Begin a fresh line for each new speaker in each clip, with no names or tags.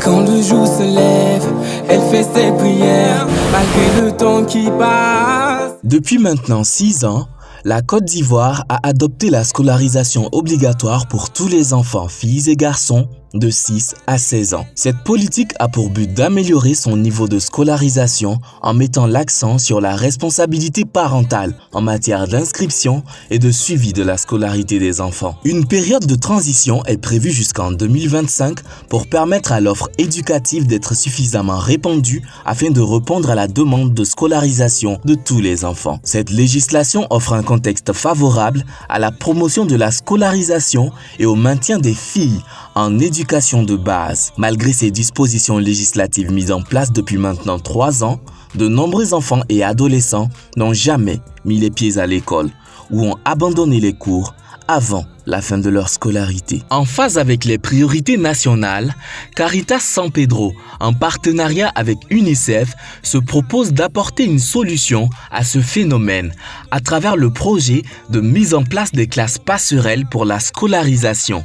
Quand le jour se lève, elle fait ses prières, malgré le temps qui passe.
Depuis maintenant 6 ans, la Côte d'Ivoire a adopté la scolarisation obligatoire pour tous les enfants, filles et garçons, de 6 à 16 ans. Cette politique a pour but d'améliorer son niveau de scolarisation en mettant l'accent sur la responsabilité parentale en matière d'inscription et de suivi de la scolarité des enfants. Une période de transition est prévue jusqu'en 2025 pour permettre à l'offre éducative d'être suffisamment répandue afin de répondre à la demande de scolarisation de tous les enfants. Cette législation offre un contexte favorable à la promotion de la scolarisation et au maintien des filles en éducation de base. Malgré ces dispositions législatives mises en place depuis maintenant 3 ans, de nombreux enfants et adolescents n'ont jamais mis les pieds à l'école ou ont abandonné les cours avant la fin de leur scolarité. En phase avec les priorités nationales, Caritas San Pedro, en partenariat avec UNICEF, se propose d'apporter une solution à ce phénomène à travers le projet de mise en place des classes passerelles pour la scolarisation,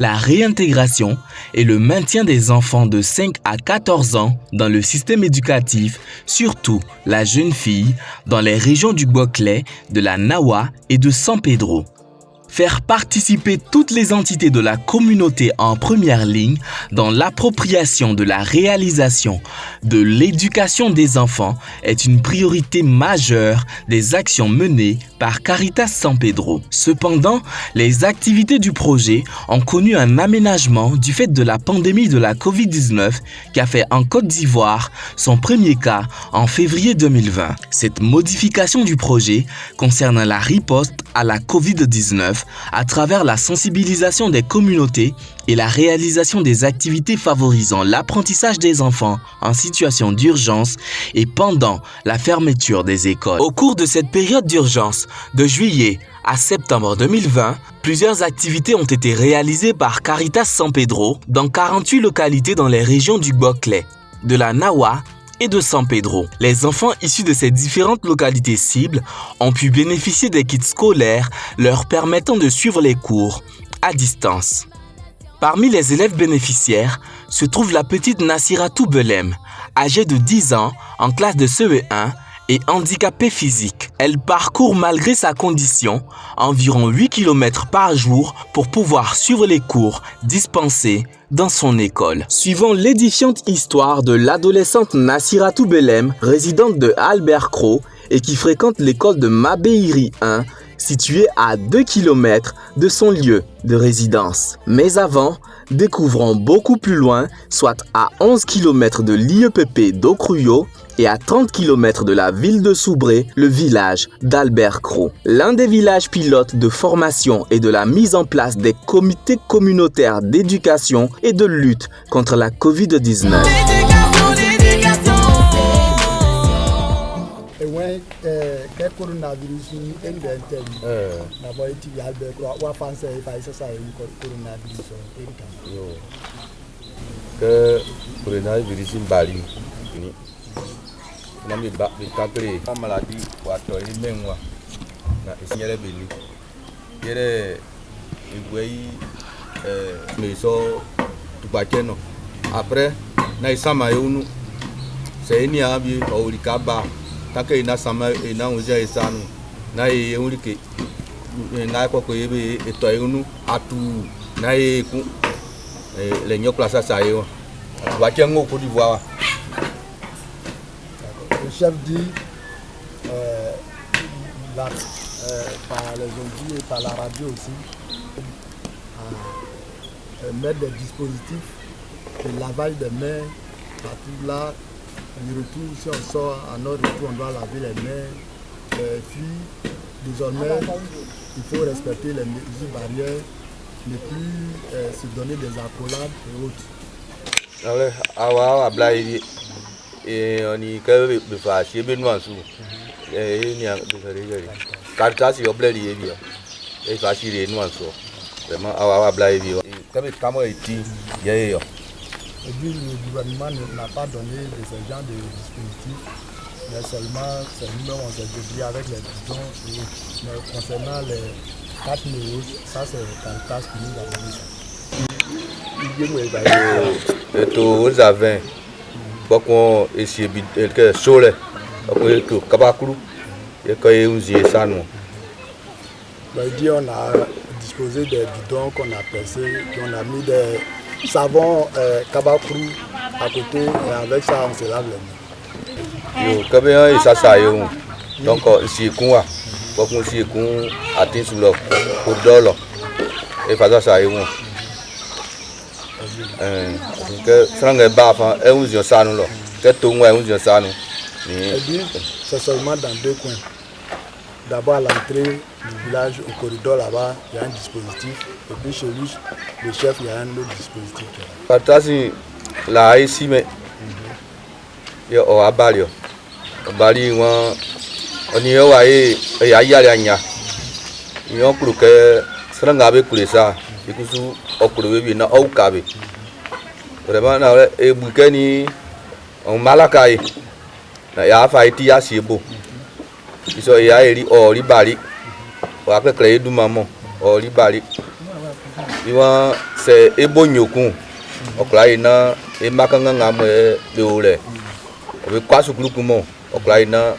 la réintégration et le maintien des enfants de 5 à 14 ans dans le système éducatif, surtout la jeune fille, dans les régions du Boclé, de la Nawa et de San Pedro. Faire participer toutes les entités de la communauté en première ligne dans l'appropriation de la réalisation de l'éducation des enfants est une priorité majeure des actions menées par Caritas San Pedro. Cependant, les activités du projet ont connu un aménagement du fait de la pandémie de la COVID-19 qui a fait en Côte d'Ivoire son premier cas en février 2020. Cette modification du projet concerne la riposte à la COVID-19 à travers la sensibilisation des communautés et la réalisation des activités favorisant l'apprentissage des enfants en situation d'urgence et pendant la fermeture des écoles. Au cours de cette période d'urgence, de juillet à septembre 2020, plusieurs activités ont été réalisées par Caritas San Pedro dans 48 localités dans les régions du Boclé, de la Nawa et de San Pedro. Les enfants issus de ces différentes localités cibles ont pu bénéficier des kits scolaires leur permettant de suivre les cours à distance. Parmi les élèves bénéficiaires se trouve la petite Nassiratou Belem, âgée de 10 ans, en classe de CE1 et handicapée physique. Elle parcourt malgré sa condition environ 8 km par jour pour pouvoir suivre les cours dispensés dans son école. Suivant l'édifiante histoire de l'adolescente Nassiratou Belem, résidente de Albert Cro et qui fréquente l'école de Mabéiri 1, située à 2 km de son lieu de résidence. Mais avant, découvrons beaucoup plus loin, soit à 11 km de l'IEPP d'Okruyo et à 30 km de la ville de Soubré, le village d'Albert Cro. L'un des villages pilotes de formation et de la mise en place des comités communautaires d'éducation et de lutte contre la COVID-19.
Nami ba kakle maladie wato imenwa na isinyele beli yere igwei meso tupakeno après na isama yunu seni abi olikaba take ina sama ina uja isanu na yulike na ko yebe eto yunu atu na ku le nyoklasa sayo wakengo Côte d'Ivoire.
Le chef dit par les audios et par la radio aussi à mettre des dispositifs de lavage des mains partout là. Du retour, si on sort à notre retour, on doit laver les mains. Puis désormais, il faut respecter les mesures barrières, ne plus se donner des accolades et autres.
Et on y peut faire chier benoît sous et il y a de faire Caritas y oblige bien et facile nous en so vraiment avoir blague bien comme comment est-il et
puis le gouvernement n'a pas donné de ce genre de dispositifs, mais seulement c'est nous-mêmes on s'est débrouillé avec les bidons. Mais concernant les 4 numéros, ça c'est Caritas qui nous a donné ça.
Et tout aux avins. Pourquoi essayer de soler. Après que Kabakuru. Et quand il y a ça, non.
Il on a disposé des bidons qu'on a percés, on a mis des savons Kabakuru à côté et avec ça on se lave les mains.
Quand il y a ça, donc ici, quoi. Pourquoi ici, qu'on atteint sur le dollar. Et pas ça, il y a que ça n'est pas enfin et on ça nous là que tout moi on ça nous
c'est seulement dans deux coins. D'abord à l'entrée du village au corridor là-bas il y a un dispositif et puis chez lui le chef il y a un autre dispositif.
Partasi là ici mais il y a Bali Bali on y a et il y a rien il y a pour que ça n'a pas coulé ça et que sous au coulé bien au cabe vraiment na e bukani on malakai na ya fa iti ya sibo iso ya eri o ri bari wa pe kle du mamo o ri bari iwa se ebo nyokun okla ina e makanga ngamo e beole o be kwa sukuru kumo okla ina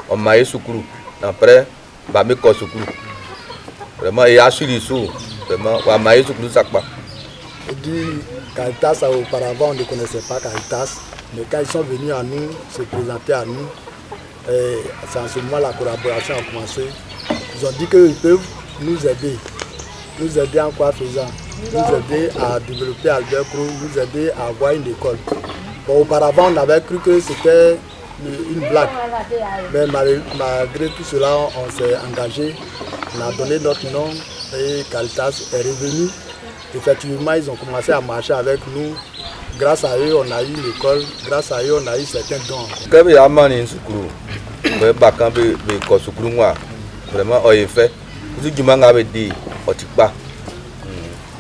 o mai sukuru na après ba me ko sukuru vraiment e asuri su vraiment wa mai sukuru sakpa.
Caritas, auparavant on ne connaissait pas Caritas, mais quand ils sont venus à nous, se présenter à nous, c'est en ce moment la collaboration a commencé. Ils ont dit qu'ils peuvent nous aider en quoi faisant, nous aider à développer Albert Creux, nous aider à avoir une école. Bon, auparavant on avait cru que c'était une blague, mais malgré tout cela on s'est engagé, on a donné notre nom et Caritas est revenu. Effectivement, ils ont commencé à marcher avec nous. Grâce à eux, on a eu l'école. Grâce à eux, on a eu certains dons.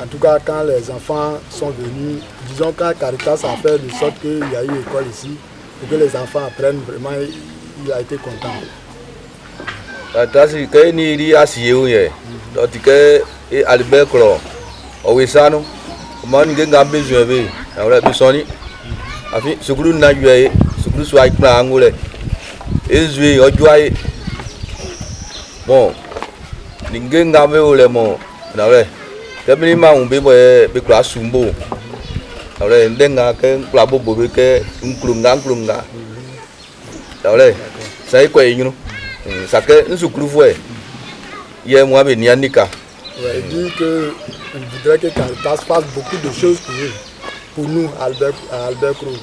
En tout cas, quand les enfants sont venus, disons quand Caritas a fait de sorte qu'il y a eu l'école ici, pour que les enfants apprennent, vraiment, il a été content.
Owisano man ngenga besoin be awla bisoni afi sukuru na yue sukuru so aikpa angole ezwe ojuai bon ngenga be ole mo na le kebini ma un be be kla sumbo awle ndenga ke kla bobo be ke nklunga awle sai ko yinu sake nsukuru fue ye mo be ni anika.
Il dit qu'il voudrait que Caritas fasse beaucoup de choses pour nous, à Albert Creux.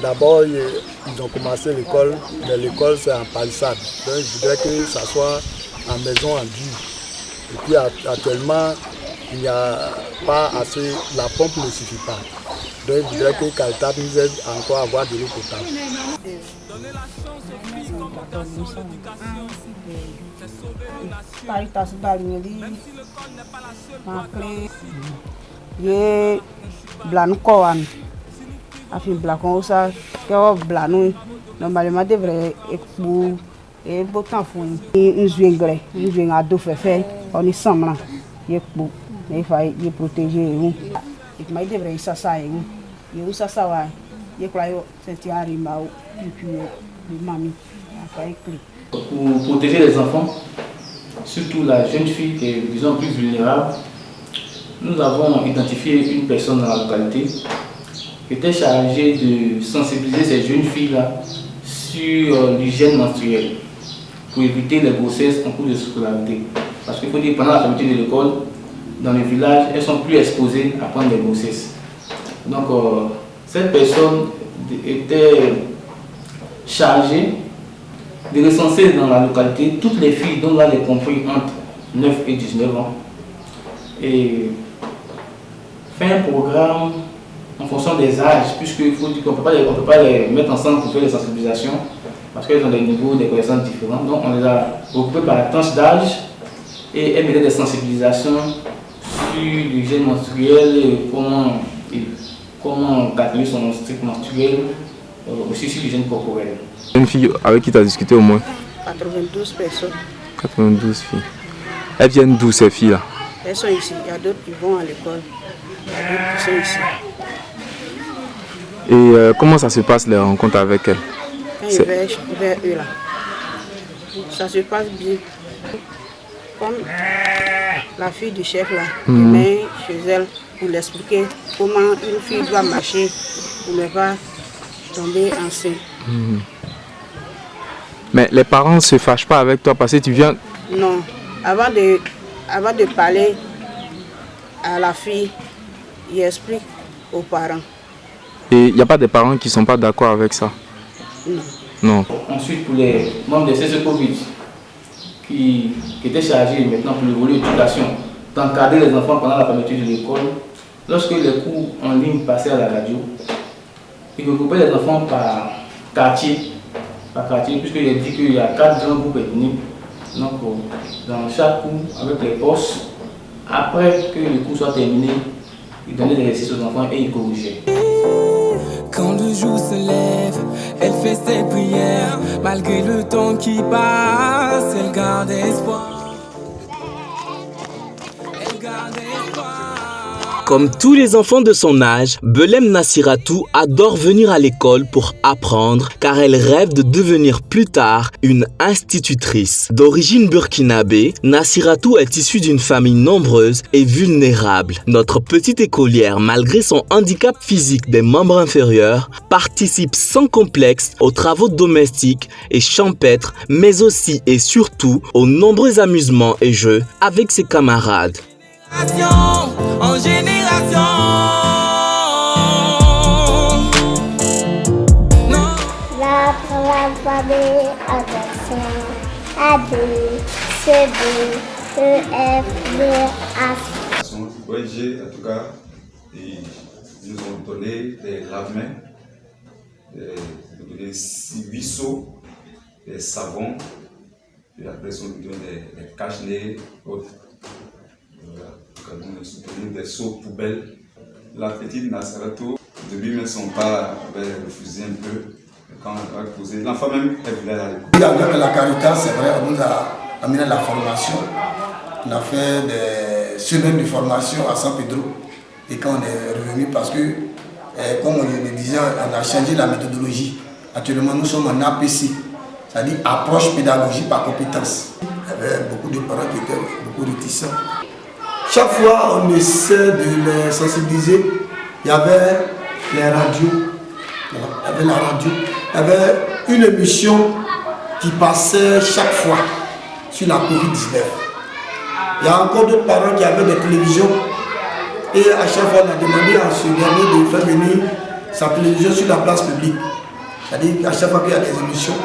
D'abord, ils ont commencé l'école, mais l'école c'est en palissade. Donc, il voudrait que ça soit en maison en dur. Et puis actuellement, il n'y a pas assez, la pompe ne suffit pas. Donc, il voudrait que Caritas nous aide encore à avoir de l'eau potable.
Caritas Balinheli, Maclé, Ye Blancoan, afin Blacon, ça, que Blanou, normalement devrait être pour et pourtant fou. Une zwingle, une zwing à deux fait, on est semblant, il faut protéger. Il m'a dit vrai, ça, il y a ça, ça va, il y a c'est un rimao, puis mamie,
pour protéger les enfants, surtout la jeune fille qui est, disons, plus vulnérable, nous avons identifié une personne dans la localité qui était chargée de sensibiliser ces jeunes filles-là sur l'hygiène menstruelle pour éviter les grossesses en cours de scolarité. Parce qu'il faut dire que pendant la fermeture de l'école, dans les villages, elles sont plus exposées à prendre des grossesses. Donc, cette personne était chargée de recenser dans la localité toutes les filles dont là les compris entre 9 et 19 ans et faire un programme en fonction des âges, puisqu'il faut dire qu'on ne peut pas les mettre ensemble pour faire les sensibilisations parce qu'elles ont des niveaux, des connaissances différents. Donc on les a regroupées par la tranche d'âge et elles mettaient des sensibilisations sur l'hygiène menstruelle et comment garder son cycle menstruel, aussi sur l'hygiène corporelle.
Une fille avec qui tu as discuté au moins?
92 personnes.
92 filles. Elles viennent d'où ces filles-là?
Elles sont ici. Il y a d'autres qui vont à l'école. Il y a d'autres qui sont ici.
Et comment ça se passe les rencontres avec elle?
Quand je vais vers eux là, ça se passe bien. Comme la fille du chef là, je vais chez elle pour l'expliquer comment une fille doit marcher pour ne pas tomber enceinte.
Mais les parents ne se fâchent pas avec toi parce que tu viens...
Non, avant de parler à la fille, il explique aux parents.
Et il n'y a pas des parents qui ne sont pas d'accord avec ça?
Non.
Non.
Ensuite, pour les membres des CC Covid qui étaient chargés maintenant pour le volet éducation, d'encadrer les enfants pendant la fermeture de l'école, lorsque les cours en ligne passaient à la radio, ils regroupaient les enfants par quartier, puisque j'ai dit qu'il y a 4 grands groupes ethniques. Donc, dans chaque cours, avec les postes, après que le cours soit terminé, ils donnaient des exercices aux enfants et ils corrigeaient.
Quand le jour se lève, elle fait ses prières. Malgré le temps qui passe, elle garde espoir. Elle garde espoir.
Comme tous les enfants de son âge, Belem Nassiratou adore venir à l'école pour apprendre car elle rêve de devenir plus tard une institutrice. D'origine burkinabé, Nassiratou est issue d'une famille nombreuse et vulnérable. Notre petite écolière, malgré son handicap physique des membres inférieurs, participe sans complexe aux travaux domestiques et champêtres, mais aussi et surtout aux nombreux amusements et jeux avec ses camarades.
En génération.
L'alphabet attention A B C D E F G H.
ONG en tout cas, ils nous ont donné des lave-mains, des 8 seaux, des savons, et après ils ont donné des cache-nez, autres. Nous soutenons des seaux poubelles. La petite Nassiratou, au début, même son père avait refusé un peu. Quand on a posé, l'enfant même, elle voulait aller à l'école.
Avec la Caritas, c'est vrai, on nous a amené la formation. On a fait des semaines de formation à San Pedro. Et quand on est revenu, parce que, comme je le disais, on a changé la méthodologie. Actuellement, nous sommes en APC, c'est-à-dire approche pédagogie par compétence. Il y avait beaucoup de parents qui étaient beaucoup réticents. Chaque fois, on essaie de les sensibiliser. Il y avait les radios, il y avait la radio, il y avait une émission qui passait chaque fois sur la Covid-19. Il y a encore d'autres parents qui avaient des télévisions et à chaque fois, on a demandé à ce dernier de faire venir sa télévision sur la place publique. C'est-à-dire qu'à chaque fois qu'il y a des émissions,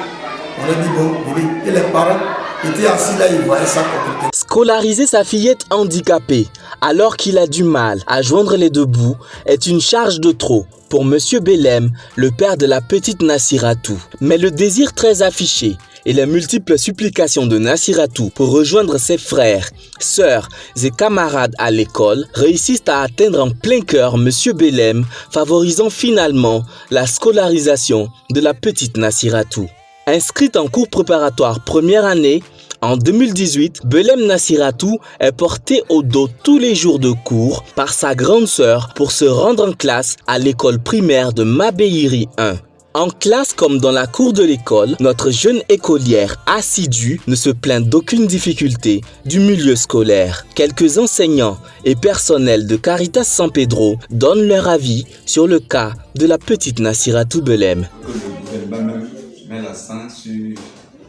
on leur dit bon, oui. Et les parents étaient assis là, ils voyaient ça concrètement.
Scolariser sa fillette handicapée alors qu'il a du mal à joindre les deux bouts est une charge de trop pour Monsieur Belem, le père de la petite Nassiratou. Mais le désir très affiché et les multiples supplications de Nassiratou pour rejoindre ses frères, sœurs et camarades à l'école réussissent à atteindre en plein cœur Monsieur Belem, favorisant finalement la scolarisation de la petite Nassiratou. Inscrite en cours préparatoire première année, en 2018, Belem Nassiratou est portée au dos tous les jours de cours par sa grande sœur pour se rendre en classe à l'école primaire de Mabéiri 1. En classe comme dans la cour de l'école, notre jeune écolière assidue ne se plaint d'aucune difficulté du milieu scolaire. Quelques enseignants et personnels de Caritas San Pedro donnent leur avis sur le cas de la petite Nassiratou Belem.
Le gouvernement met l'accent sur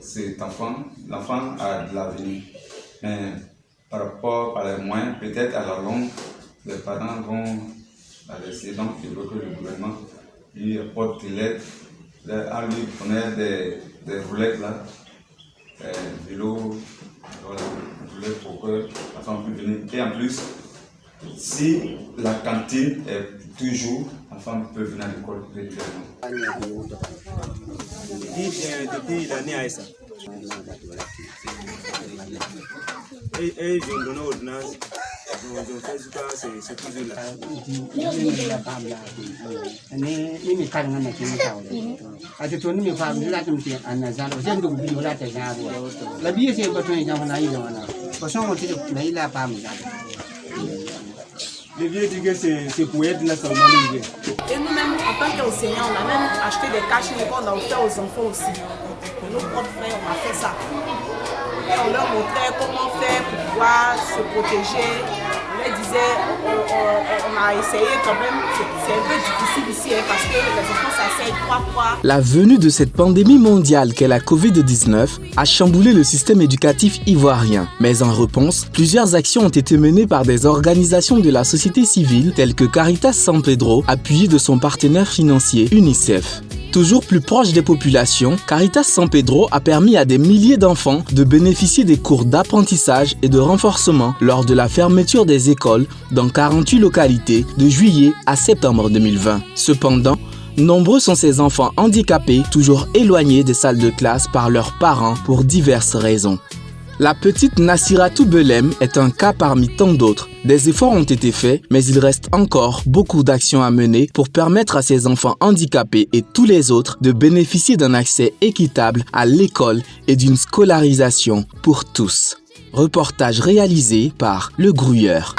cet enfant. L'enfant a de l'avenir. Mais par rapport à les moyens, peut-être à la longue, les parents vont la laisser. Donc, il veut que le gouvernement lui apporte de l'aide. En lui prenait des roulettes là, vélo, voilà, roulettes pour que l'enfant puisse venir. Et en plus, si la cantine est toujours, l'enfant peut venir à l'école régulièrement.
Depuis l'année à ça. Et je donne ordonnance. C'est toujours là. Je viens dire que c'est pour être là seulement.
Et nous-mêmes, en tant qu'enseignants, on a même acheté des cachets qu'on a offert aux enfants aussi. Pour nos propres frères, on a fait ça. Et on leur montrait comment faire pour pouvoir se protéger. On leur disait, on a essayé quand même, c'est un peu difficile ici parce que les enfants s'asseyent 3 fois.
La venue de cette pandémie mondiale qu'est la Covid-19 a chamboulé le système éducatif ivoirien. Mais en réponse, plusieurs actions ont été menées par des organisations de la société civile telles que Caritas San Pedro, appuyée de son partenaire financier UNICEF. Toujours plus proche des populations, Caritas San Pedro a permis à des milliers d'enfants de bénéficier des cours d'apprentissage et de renforcement lors de la fermeture des écoles dans 48 localités de juillet à septembre 2020. Cependant, nombreux sont ces enfants handicapés, toujours éloignés des salles de classe par leurs parents pour diverses raisons. La petite Nassiratou Belem est un cas parmi tant d'autres. Des efforts ont été faits, mais il reste encore beaucoup d'actions à mener pour permettre à ces enfants handicapés et tous les autres de bénéficier d'un accès équitable à l'école et d'une scolarisation pour tous. Reportage réalisé par Le Grouilleur.